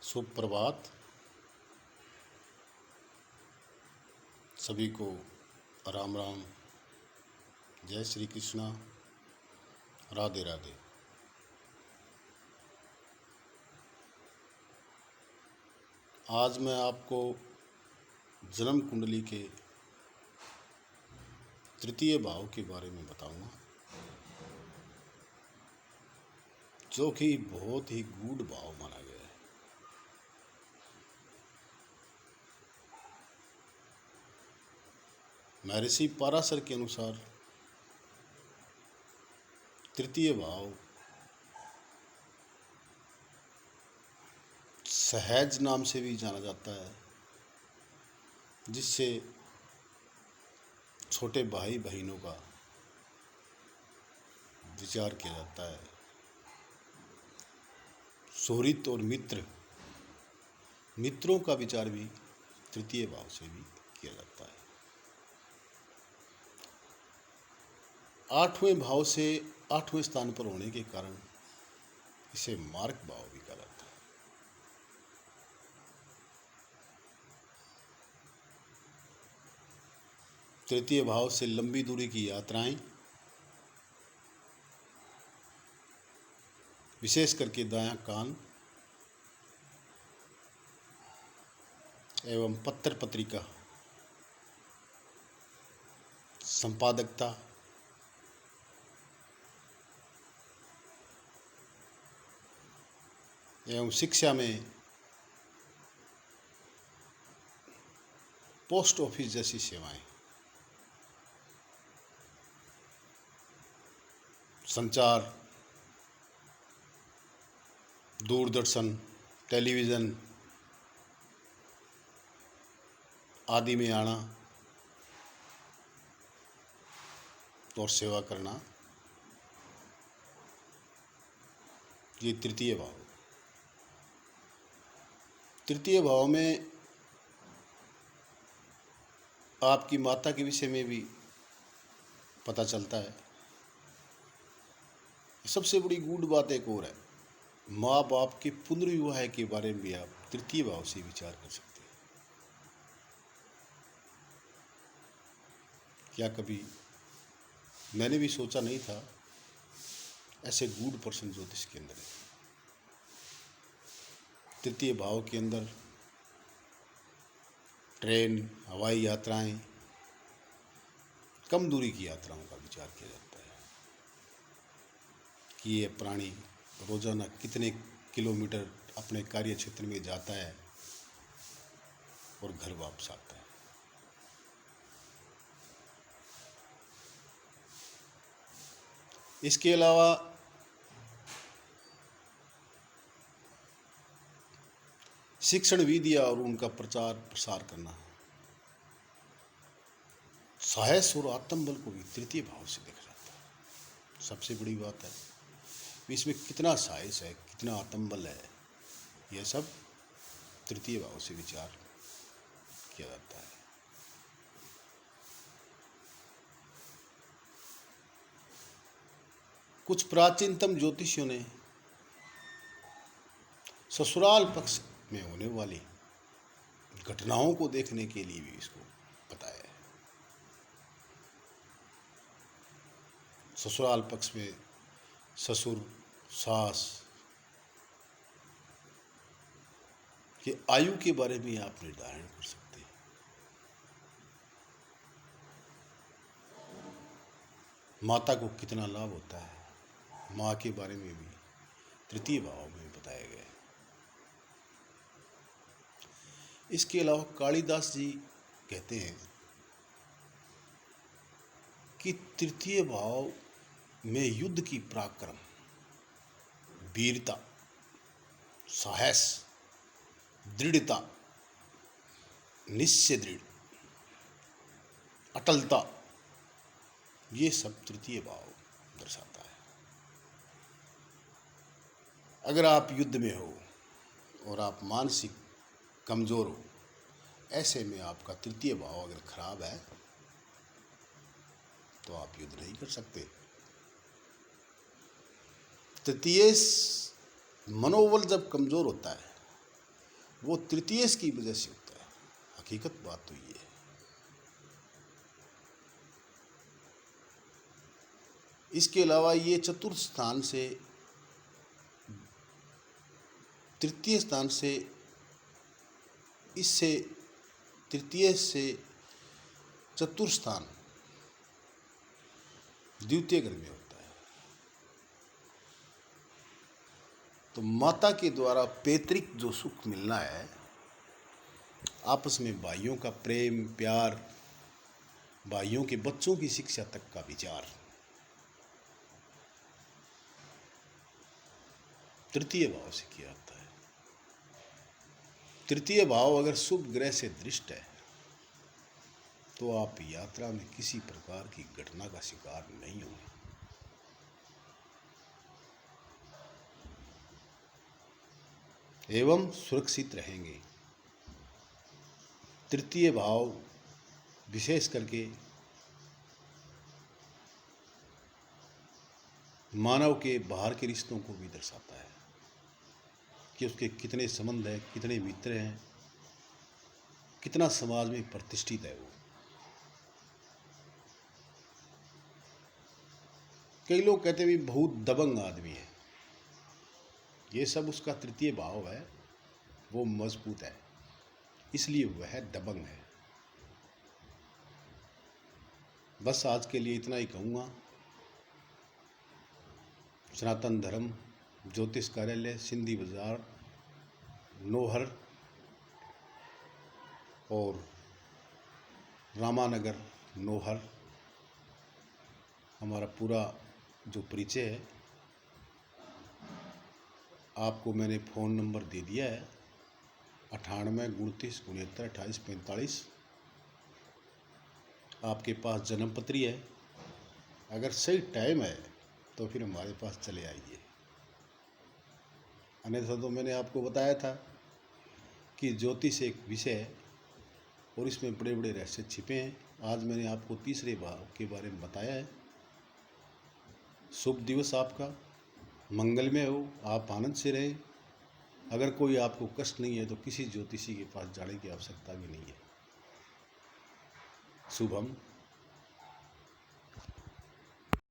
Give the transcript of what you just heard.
सुप्रभात। सभी को राम राम, जय श्री कृष्णा, राधे राधे। आज मैं आपको जन्म कुंडली के तृतीय भाव के बारे में बताऊंगा, जो कि बहुत ही गूढ़ भाव माना गया है। महर्षि पराशर के अनुसार तृतीय भाव सहज नाम से भी जाना जाता है, जिससे छोटे भाई बहनों का विचार किया जाता है। सुहृद और मित्रों का विचार भी तृतीय भाव से भी किया जाता है। आठवें भाव से आठवें स्थान पर होने के कारण इसे मार्ग भाव भी कहा जाता है। तृतीय भाव से लंबी दूरी की यात्राएं, विशेष करके दायां कान एवं पत्र पत्रिका संपादकता, एवं शिक्षा में पोस्ट ऑफिस जैसी सेवाएं, संचार, दूरदर्शन, टेलीविज़न आदि में आना और सेवा करना, ये तृतीय भाव। तृतीय भाव में आपकी माता के विषय में भी पता चलता है। सबसे बड़ी गूढ़ बात एक और है, माँ बाप के पुनर्विवाह के बारे में भी आप तृतीय भाव से विचार कर सकते हैं। क्या कभी मैंने भी सोचा नहीं था ऐसे गूढ़ प्रश्न ज्योतिष के अंदर है। तृतीय भाव के अंदर ट्रेन, हवाई यात्राएं, कम दूरी की यात्राओं का विचार किया जाता है कि ये प्राणी रोजाना कितने किलोमीटर अपने कार्य क्षेत्र में जाता है और घर वापस आता है। इसके अलावा शिक्षण विधियां और उनका प्रचार प्रसार करना, साहस और आत्मबल को भी तृतीय भाव से देखा जाता है। सबसे बड़ी बात है इसमें कितना साहस है, कितना आत्मबल है, यह सब तृतीय भाव से विचार किया जाता है। कुछ प्राचीनतम ज्योतिषियों ने ससुराल पक्ष में होने वाली घटनाओं को देखने के लिए भी इसको बताया है। ससुराल पक्ष में ससुर, सास के आयु के बारे में आप निर्धारण कर सकते हैं। माता को कितना लाभ होता है, माँ के बारे में भी तृतीय भाव में बताया गया है। इसके अलावा कालिदास जी कहते हैं कि तृतीय भाव में युद्ध की पराक्रम, वीरता, साहस, दृढ़ता, निश्चय दृढ़, अटलता, ये सब तृतीय भाव दर्शाता है। अगर आप युद्ध में हो और आप मानसिक कमजोर हो, ऐसे में आपका तृतीय भाव अगर खराब है तो आप युद्ध नहीं कर सकते। तृतीय मनोबल जब कमजोर होता है वो तृतीयेश की वजह से होता है। हकीकत बात तो ये है। इसके अलावा ये चतुर्थ स्थान से, तृतीय स्थान से, इससे तृतीय से चतुर्थ स्थान द्वितीय घर में होता है। तो माता के द्वारा पैतृक जो सुख मिलना है, आपस में भाइयों का प्रेम प्यार, भाइयों के बच्चों की शिक्षा तक का विचार, तृतीय भाव से किया जाता है। तृतीय भाव अगर शुभ ग्रह से दृष्ट है तो आप यात्रा में किसी प्रकार की घटना का शिकार नहीं होंगे। एवं सुरक्षित रहेंगे। तृतीय भाव विशेष करके मानव के बाहर के रिश्तों को भी दर्शाता है कि उसके कितने संबंध हैं, कितने मित्र हैं, कितना समाज में प्रतिष्ठित है वो। कई लोग कहते हैं भी बहुत दबंग आदमी है, ये सब उसका तृतीय भाव है, वो मजबूत है, इसलिए वह दबंग है। बस आज के लिए इतना ही कहूँगा। सनातन धर्म ज्योतिष कार्यालय, सिंधी बाजार, नोहर और रामानगर नोहर, हमारा पूरा जो परिचय है आपको मैंने फ़ोन नंबर दे दिया है 98 29 69 28 45। आपके पास जन्मपत्री है, अगर सही टाइम है तो फिर हमारे पास चले आइए। अन्यथा तो मैंने आपको बताया था कि ज्योतिष एक विषय है और इसमें बड़े बड़े रहस्य छिपे हैं। आज मैंने आपको तीसरे भाव के बारे में बताया है। शुभ दिवस आपका मंगलमय हो, आप आनंद से रहें। अगर कोई आपको कष्ट नहीं है तो किसी ज्योतिषी के पास जाने की आवश्यकता भी नहीं है। शुभम।